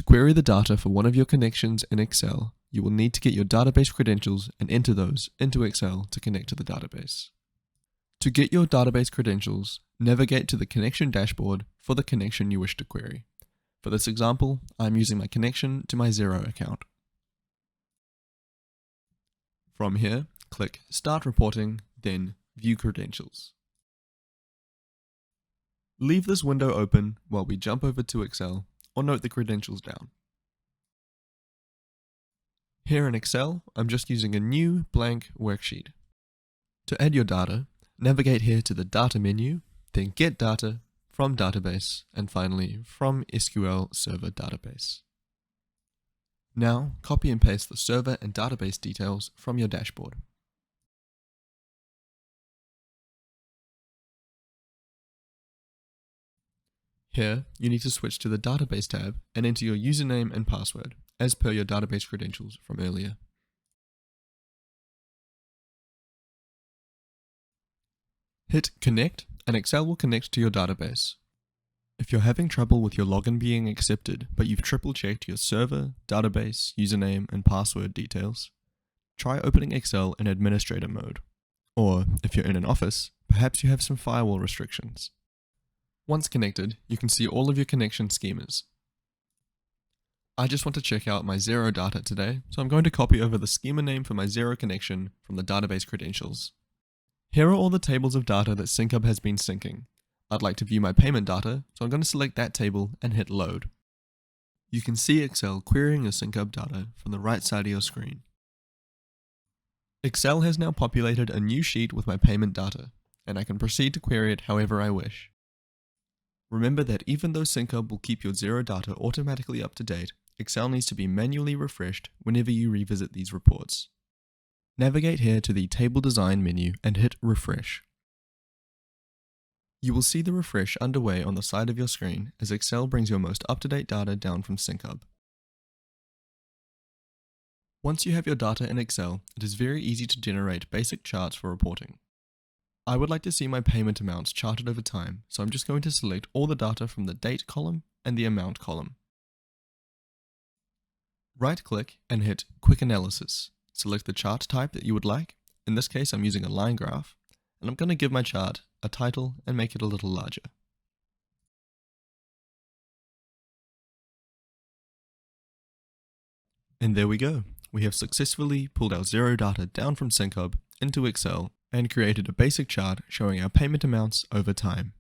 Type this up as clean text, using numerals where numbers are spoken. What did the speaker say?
query the data for one of your connections in Excel, you will need to get your database credentials and enter those into Excel to connect to the database. To get your database credentials, navigate to the connection dashboard for the connection you wish to query. For this example, I'm using my connection to my Xero account. From here, click Start Reporting, then View Credentials. Leave this window open while we jump over to Excel, or note the credentials down. Here in Excel, I'm just using a new blank worksheet. To add your data, navigate here to the Data menu, then Get Data, From Database, and finally From SQL Server Database. Now, copy and paste the server and database details from your dashboard. Here, you need to switch to the Database tab and enter your username and password, as per your database credentials from earlier. Hit Connect, and Excel will connect to your database. If you're having trouble with your login being accepted, but you've triple-checked your server, database, username, and password details, try opening Excel in administrator mode. Or, if you're in an office, perhaps you have some firewall restrictions. Once connected, you can see all of your connection schemas. I just want to check out my Xero data today, so I'm going to copy over the schema name for my Xero connection from the database credentials. Here are all the tables of data that SyncHub has been syncing. I'd like to view my payment data, so I'm going to select that table and hit Load. You can see Excel querying your SyncHub data from the right side of your screen. Excel has now populated a new sheet with my payment data, and I can proceed to query it however I wish. Remember that even though SyncHub will keep your Xero data automatically up to date, Excel needs to be manually refreshed whenever you revisit these reports. Navigate here to the Table Design menu and hit Refresh. You will see the refresh underway on the side of your screen as Excel brings your most up-to-date data down from SyncHub. Once you have your data in Excel, it is very easy to generate basic charts for reporting. I would like to see my payment amounts charted over time, so I'm just going to select all the data from the Date column and the Amount column. Right-click and hit Quick Analysis. Select the chart type that you would like. In this case, I'm using a line graph, and I'm going to give my chart a title and make it a little larger. And there we go. We have successfully pulled our Xero data down from SyncHub into Excel and created a basic chart showing our payment amounts over time.